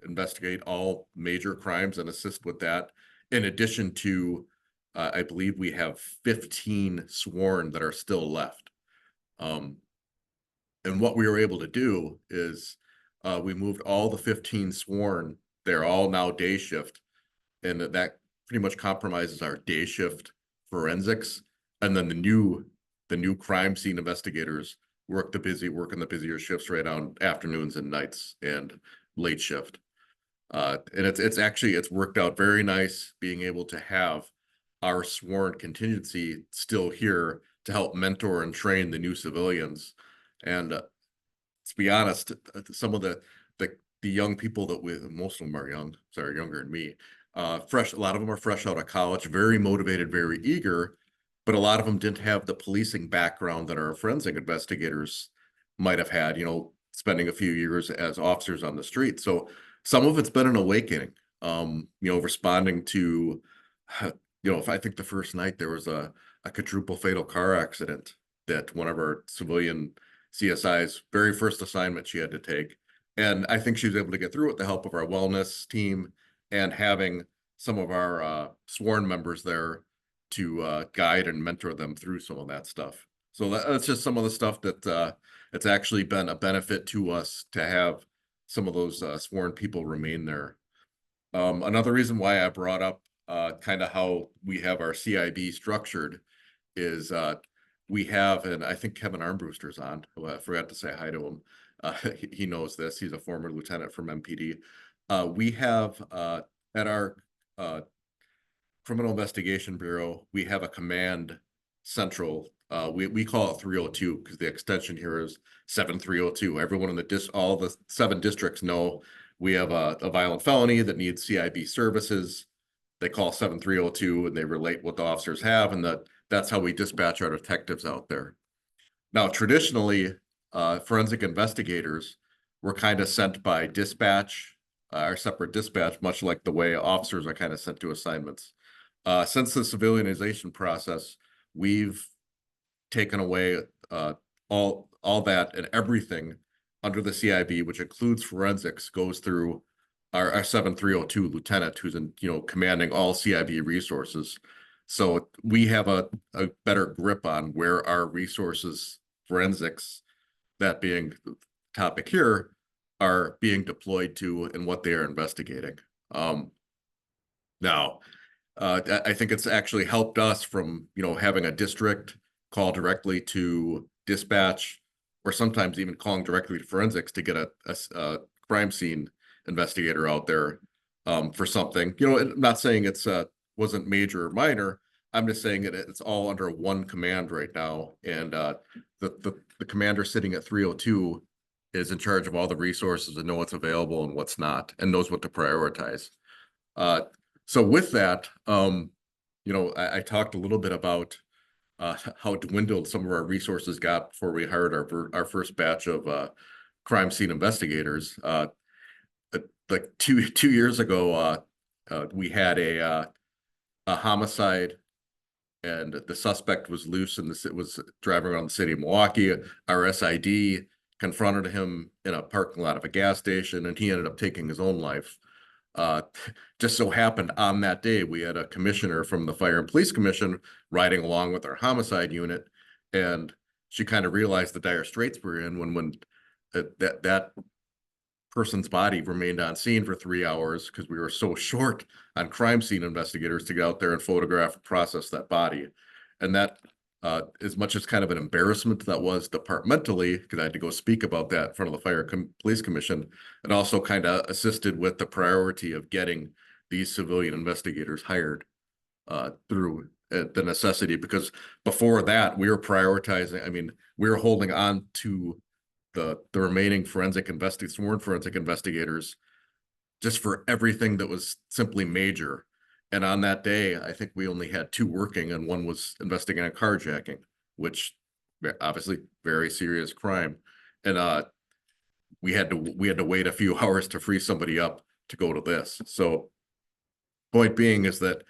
investigate all major crimes and assist with that. In addition to, I believe we have 15 sworn that are still left. And what we were able to do is we moved all the 15 sworn. They're all now day shift, and that pretty much compromises our day shift forensics. And then the new crime scene investigators work in the busier shifts right on afternoons and nights and late shift. And it's worked out very nice being able to have our sworn contingency still here to help mentor and train the new civilians. And to be honest, some of the young people most of them are younger than me. A lot of them are fresh out of college, very motivated, very eager, but a lot of them didn't have the policing background that our forensic investigators might have had, spending a few years as officers on the street. So some of it's been an awakening, responding to, if I think the first night there was a quadruple fatal car accident that one of our civilian CSI's very first assignment she had to take. And I think she was able to get through it with the help of our wellness team and having some of our sworn members there to guide and mentor them through some of that stuff. So that's just some of the stuff that it's actually been a benefit to us to have some of those sworn people remain there. Another reason why I brought up kind of how we have our CIB structured is we have, and I think Kevin Armbruster's on. I forgot to say hi to him. He knows this. He's a former lieutenant from MPD. We have at our Criminal Investigation Bureau, we have a command central. We call it 302 because the extension here is 7302. Everyone in all the 7 districts know we have a violent felony that needs CIB services. They call 7302 and they relate what the officers have, and that's how we dispatch our detectives out there. Now, traditionally, forensic investigators were kind of sent by dispatch, our separate dispatch, much like the way officers are kind of sent to assignments. Since the civilianization process, we've taken away all that, and everything under the CIB, which includes forensics, goes through our 7302 lieutenant, who's commanding all CIB resources. So we have a better grip on where our resources, forensics, that being the topic here, are being deployed to and what they are investigating. Now, I think it's actually helped us from, having a district call directly to dispatch, or sometimes even calling directly to forensics to get a crime scene investigator out there for something. I'm not saying it's wasn't major or minor. I'm just saying it's all under one command right now, and the commander sitting at 302 is in charge of all the resources and know what's available and what's not, and knows what to prioritize. So with that, I talked a little bit about how dwindled some of our resources got before we hired our first batch of crime scene investigators. Like two years ago, we had a homicide, and the suspect was loose and was driving around the city of Milwaukee. Our SID confronted him in a parking lot of a gas station, and he ended up taking his own life. Uh, just so happened on that day, we had a commissioner from the Fire and Police Commission riding along with our homicide unit, and she kind of realized the dire straits we're in when that person's body remained on scene for 3 hours because we were so short on crime scene investigators to get out there and photograph and process that body. And that, as much as kind of an embarrassment that was departmentally, because I had to go speak about that in front of the Police Commission, it also kind of assisted with the priority of getting these civilian investigators hired through the necessity, because before that we were prioritizing, I mean, we were holding on to the remaining sworn forensic investigators just for everything that was simply major. And on that day, I think we only had 2 working, and one was investigating a carjacking, which obviously very serious crime. And we had to wait a few hours to free somebody up to go to this. So point being is that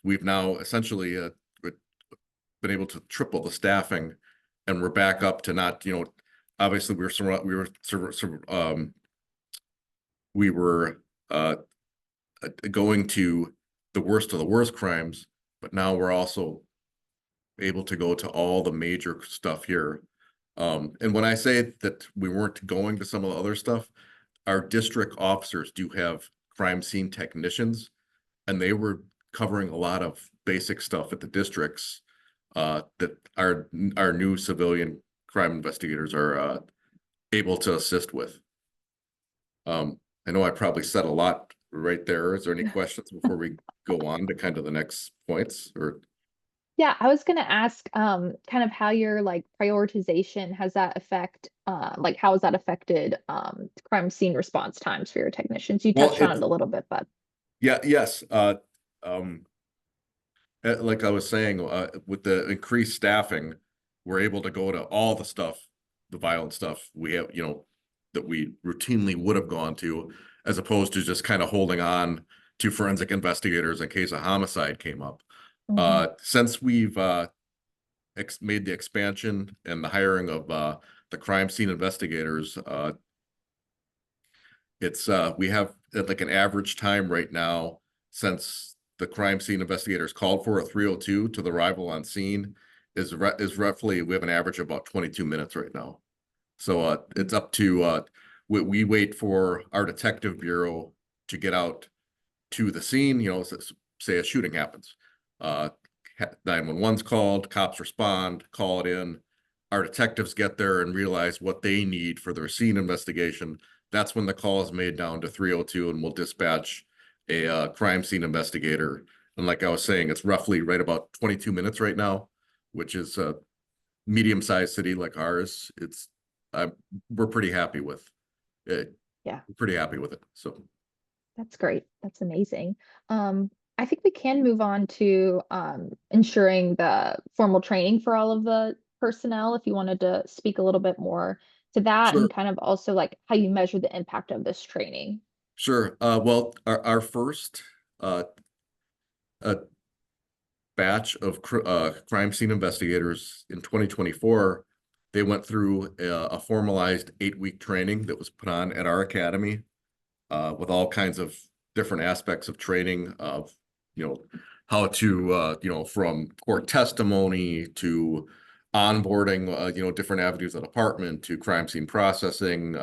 we've now essentially been able to triple the staffing, and we're back up to not, obviously we were going to the worst of the worst crimes, but now we're also able to go to all the major stuff here. And when I say that we weren't going to some of the other stuff, our district officers do have crime scene technicians, and they were covering a lot of basic stuff at the districts that our new civilian crime investigators are able to assist with. I know I probably said a lot right there. Is there any questions before we go on to kind of the next points? Or Yeah, I was gonna ask, kind of how your like prioritization has that like how has that affected crime scene response times for your technicians? You well, touched on it a little bit, but yes. Like I was saying, with the increased staffing, we're able to go to all the stuff, the violent stuff we have, that we routinely would have gone to, as opposed to just kind of holding on to forensic investigators in case a homicide came up. Since we've made the expansion and the hiring of the crime scene investigators, we have like an average time right now since the crime scene investigators called for a 302 to the arrival on scene is roughly, we have an average of about 22 minutes right now. So it's up to we wait for our detective bureau to get out to the scene. Say a shooting happens, 911's called, cops respond, call it in. Our detectives get there and realize what they need for their scene investigation. That's when the call is made down to 302, and we'll dispatch a crime scene investigator. And like I was saying, it's roughly right about 22 minutes right now, which is a medium-sized city like ours. We're pretty happy with it. yeah, We're pretty happy with it. So that's great. That's amazing. I think we can move on to ensuring the formal training for all of the personnel, if you wanted to speak a little bit more to that, sure. and kind of also like how you measure the impact of this training. Sure. Well, our first batch of crime scene investigators in 2024, they went through a formalized 8-week training that was put on at our academy with all kinds of different aspects of training of, how to, from court testimony to onboarding, different avenues of the department to crime scene processing,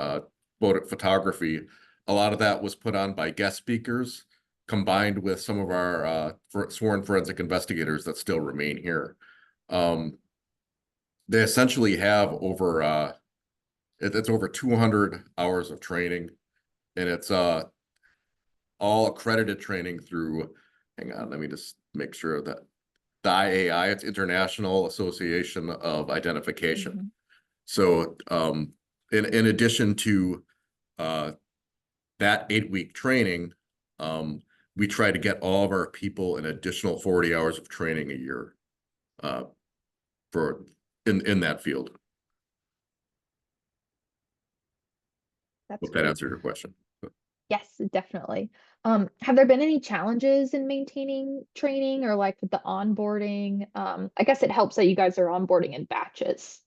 photo photography. A lot of that was put on by guest speakers, combined with some of our sworn forensic investigators that still remain here. They essentially have over it's over 200 hours of training, and it's all accredited training through, hang on, let me just make sure that the IAI, it's International Association of Identification. So in addition to that 8-week training, we try to get all of our people an additional 40 hours of training a year. for in that field. That's Hope that great. answered your question. Yes, definitely. Have there been any challenges in maintaining training or like with the onboarding? I guess it helps that you guys are onboarding in batches.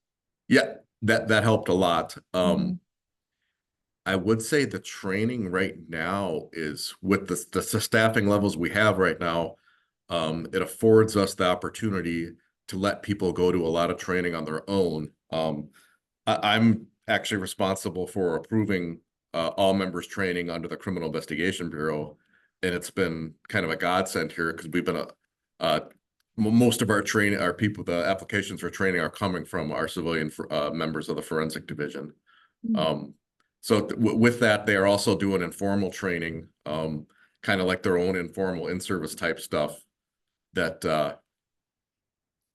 Yeah, that helped a lot. Mhm. I would say the training right now is with the staffing levels we have right now. It affords us the opportunity to let people go to a lot of training on their own. I'm actually responsible for approving all members training under the Criminal Investigation Bureau, and it's been kind of a godsend here because we've been most of our training, our people, the applications for training are coming from our civilian members of the forensic division. Mm. So with that, they are also doing informal training, kind of like their own informal in-service type stuff that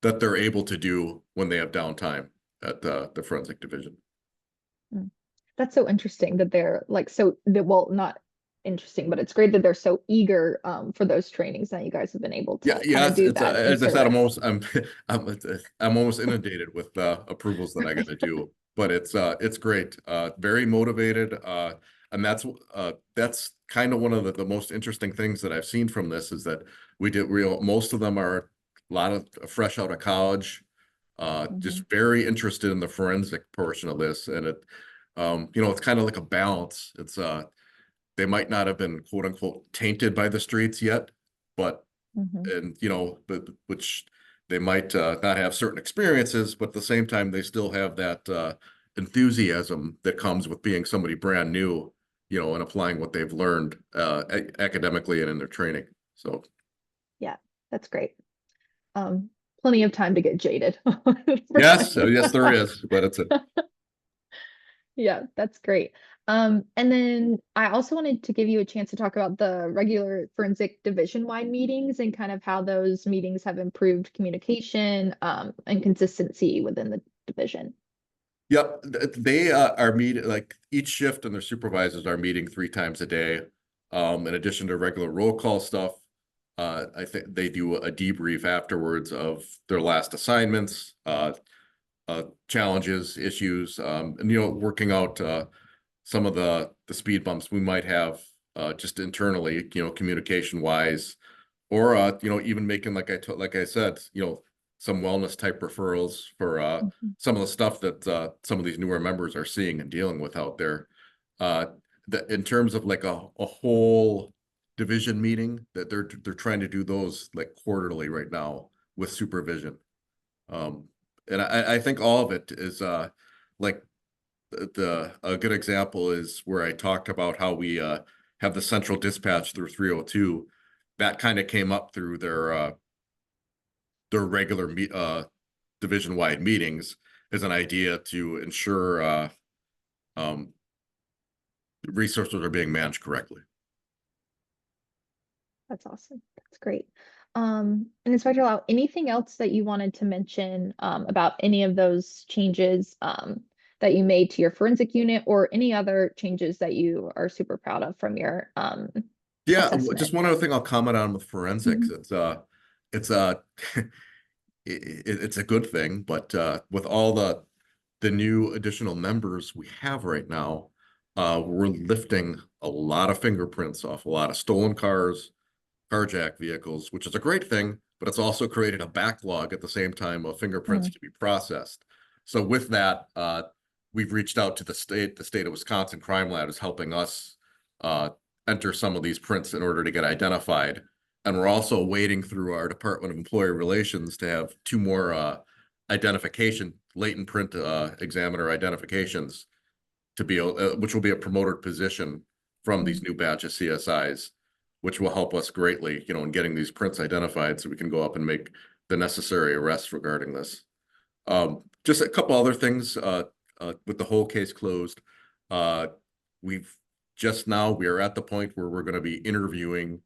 that they're able to do when they have downtime at the forensic division. That's so interesting that they're like well, not interesting, but it's great that they're so eager for those trainings that you guys have been able to kind of do It's that in as I said, service. I'm almost inundated with approvals that I got to do, but it's great. Very motivated, and that's kind of one of the most interesting things that I've seen from this is that most of them are a lot of fresh out of college, just very interested in the forensic portion of this, and it's kind of like a balance. It's they might not have been quote unquote tainted by the streets yet, but Mhm. which they might not have certain experiences, but at the same time they still have that enthusiasm that comes with being somebody brand new, and applying what they've learned academically and in their training. So Yeah, that's great. Plenty of time to get jaded. yes, there is, but it's a Yeah, that's great. And then I also wanted to give you a chance to talk about the regular forensic division-wide meetings and kind of how those meetings have improved communication, and consistency within the division. Yep, they are meeting like each shift and their supervisors are meeting 3 times a day. In addition to regular roll call stuff, I think they do a debrief afterwards of their last assignments, challenges, issues, and working out some of the speed bumps we might have just internally, communication wise, or even making like I said, some wellness type referrals for Mhm. some of the stuff that some of these newer members are seeing and dealing with out there. Uh, in terms of like a whole division meeting, that they're trying to do those like quarterly right now with supervision. And I think all of it is like a good example is where I talked about how we have the central dispatch through 302. That kind of came up through their regular division-wide meetings as an idea to ensure resources are being managed correctly. That's awesome. That's great. And Inspector Lau, anything else that you wanted to mention about any of those changes that you made to your forensic unit or any other changes that you are super proud of from your Yeah, assessment? just one other thing I'll comment on with forensics. Mhm. It's it's a good thing, but with all the new additional members we have right now, we're lifting a lot of fingerprints off a lot of stolen cars, carjacked vehicles, which is a great thing, but it's also created a backlog at the same time of fingerprints Mhm. to be processed. So with that, we've reached out to the state of Wisconsin Crime Lab is helping us enter some of these prints in order to get identified. And we're also waiting through our Department of Employee Relations to have 2 more latent print examiner identifications to be which will be a promoted position from these new batch of CSIs, which will help us greatly, in getting these prints identified so we can go up and make the necessary arrests regarding this. Just a couple other things with the whole case closed. We are at the point where we're going to be interviewing.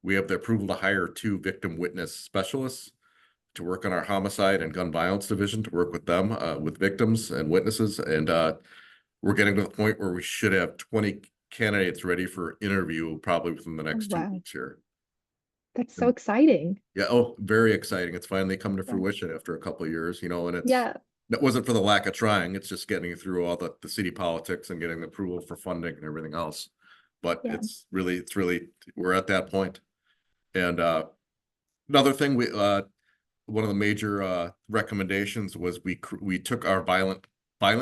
We have the approval to hire 2 victim witness specialists to work on our homicide and gun violence division to work with them, with victims and witnesses. And we're getting to the point where we should have 20 candidates ready for interview probably within the next 2 Wow. weeks here. That's so And exciting. yeah, oh, very exciting. It's finally come to Yeah. fruition after a couple of years, you know, and Yeah. that wasn't for the lack of trying. It's just getting through all the city politics and getting the approval for funding and everything else. But Yeah. it's really, we're at that point. And another thing, one of the major recommendations was we took our violent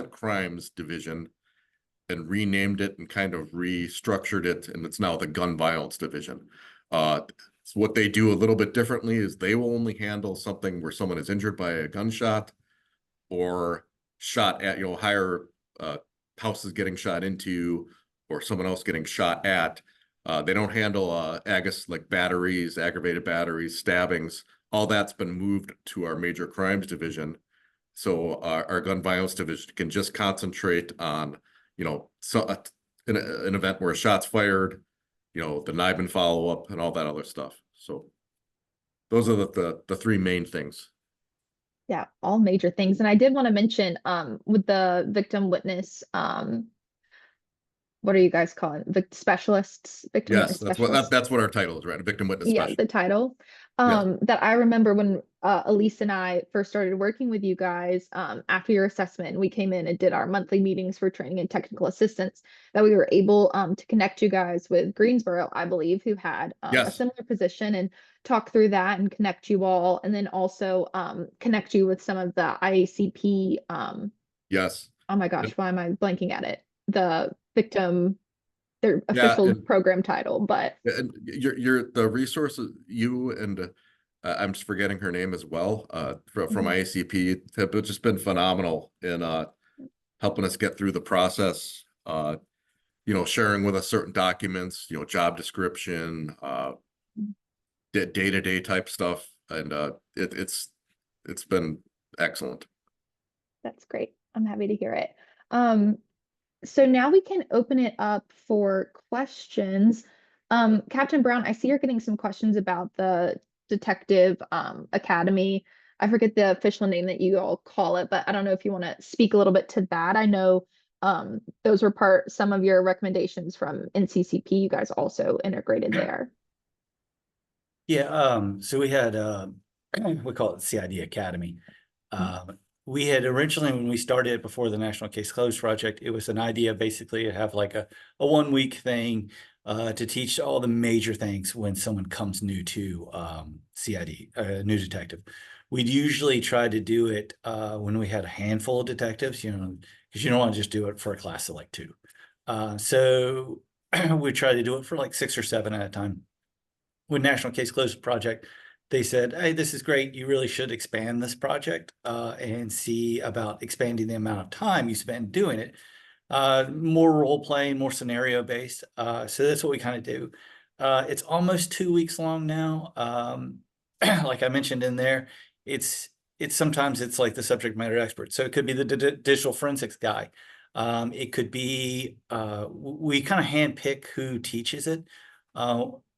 crimes division and renamed it and kind of restructured it, and it's now the gun violence division. So what they do a little bit differently is they will only handle something where someone is injured by a gunshot or shot at, you know, higher houses getting shot into or someone else getting shot at. They don't handle like batteries, aggravated batteries, stabbings. All that's been moved to our major crimes division. So our gun violence division can just concentrate on, you know, an event where a shot's fired, you know, the NIBIN follow-up and all that other stuff. So those are the three main things. Yeah, all major things. And I did want to mention with the victim witness, what are you guys calling the specialists, victim Yes, witness specialists? that's what our title is, right? A victim witness Yeah, specialist. the title. Yeah. That I remember when Elise and I first started working with you guys, after your assessment, we came in and did our monthly meetings for training and technical assistance, that we were able to connect you guys with Greensboro, I believe, who had a Yes. similar position, and talk through that and connect you all, and then also connect you with some of the IACP. Yes. Oh my gosh, why am I blanking at it? The victim, their Yeah, official program title, but and you're the resources you and I'm just forgetting her name as well. From IACP have just been phenomenal in helping us get through the process. You know, sharing with us certain documents, you know, job description, day-to-day type stuff, and it's been excellent. that's great. I'm happy to hear it. So now we can open it up for questions. Captain Brown, I see you're getting some questions about the Detective Academy. I forget the official name that you all call it, but I don't know if you want to speak a little bit to that. I know those were some of your recommendations from NCCP. You guys also integrated there. Yeah, so we had we call it CID Academy. We had originally, when we started before the National Case Closed Project, it was an idea basically to have like a 1 week thing to teach all the major things when someone comes new to CID, new detective. We'd usually try to do it when we had a handful of detectives, you know, because you don't want to just do it for a class of like 2. So we try to do it for like 6 or 7 at a time. When National Case Closed Project, they said, hey, this is great. You really should expand this project and see about expanding the amount of time you spend doing it. More role playing, more scenario based. So that's what we kind of do. It's almost 2 weeks long now. Like I mentioned in there, it's sometimes it's like the subject matter expert. So it could be the digital forensics guy. It could be we kind of handpick who teaches it.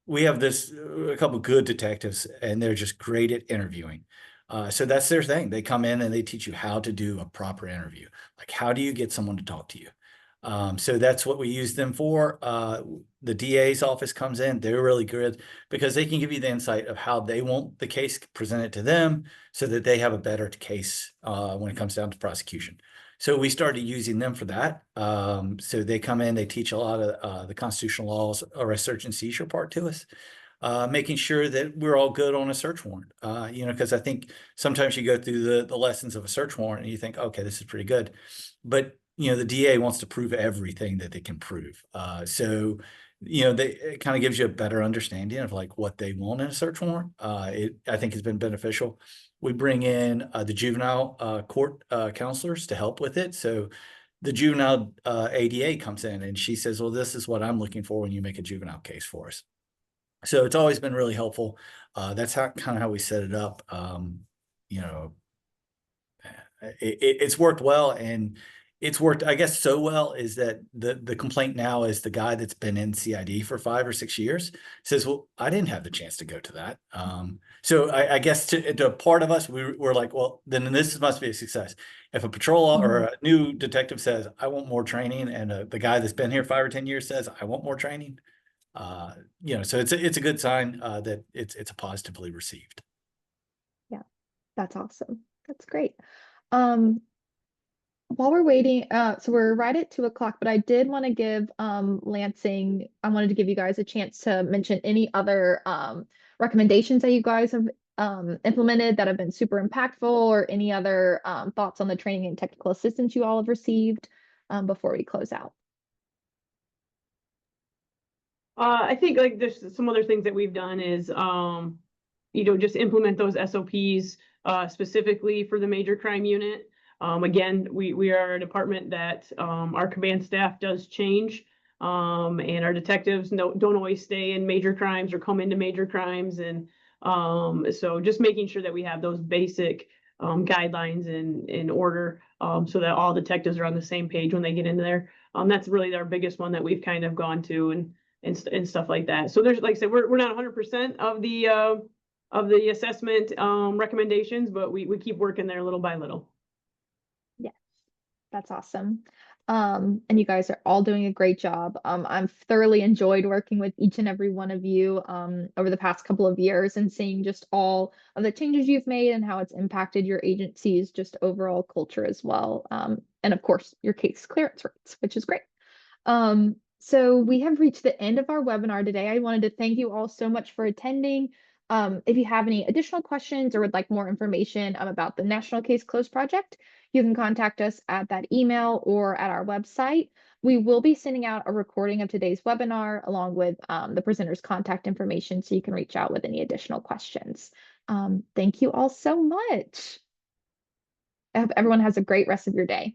We have a couple good detectives, and they're just great at interviewing. So that's their thing. They come in and they teach you how to do a proper interview. Like, how do you get someone to talk to you? So that's what we use them for. The DA's office comes in. They're really good because they can give you the insight of how they want the case presented to them so that they have a better case when it comes down to prosecution. So we started using them for that. So they come in, they teach a lot of the constitutional laws, arrest, search, and seizure part to us, making sure that we're all good on a search warrant. You know, because I think sometimes you go through the lessons of a search warrant and you think, okay, this is pretty good. But, you know, the DA wants to prove everything that they can prove. So, you know, it kind of gives you a better understanding of like what they want in a search warrant. I think has been beneficial. We bring in the juvenile court counselors to help with it. So the juvenile ADA comes in and she says, well, this is what I'm looking for when you make a juvenile case for us. So it's always been really helpful. That's kind of how we set it up. You know, it's worked well, and it's worked, I guess, so well is that the complaint now is the guy that's been in CID for 5 or 6 years says, well, I didn't have the chance to go to that. So I guess to a part of us, we're like, well, then this must be a success. If a patrol or a new detective says, I want more training, and the guy that's been here 5 or 10 years says, I want more training, So it's a good sign that it's positively received. Yeah, that's awesome. That's great. While we're waiting, so we're right at 2 o'clock, but I did want to give Lansing, I wanted to give you guys a chance to mention any other recommendations that you guys have implemented that have been super impactful, or any other thoughts on the training and technical assistance you all have received before we close out. I think like there's some other things that we've done is, just implement those SOPs specifically for the major crime unit. Again, we are a department that our command staff does change, and our detectives don't always stay in major crimes or come into major crimes. And so just making sure that we have those basic guidelines in order, so that all detectives are on the same page when they get into there. That's really our biggest one that we've kind of gone to and stuff like that. So there's, like I said, we're not 100% of the assessment recommendations, but we keep working there little by little. Yes, that's awesome. And you guys are all doing a great job. I've thoroughly enjoyed working with each and every one of you over the past couple of years, and seeing just all of the changes you've made and how it's impacted your agency's just overall culture as well. And of course, your case clearance rates, which is great. So we have reached the end of our webinar today. I wanted to thank you all so much for attending. If you have any additional questions or would like more information about the National Case Closed Project, you can contact us at that email or at our website. We will be sending out a recording of today's webinar along with the presenter's contact information, so you can reach out with any additional questions. Thank you all so much. I hope everyone has a great rest of your day.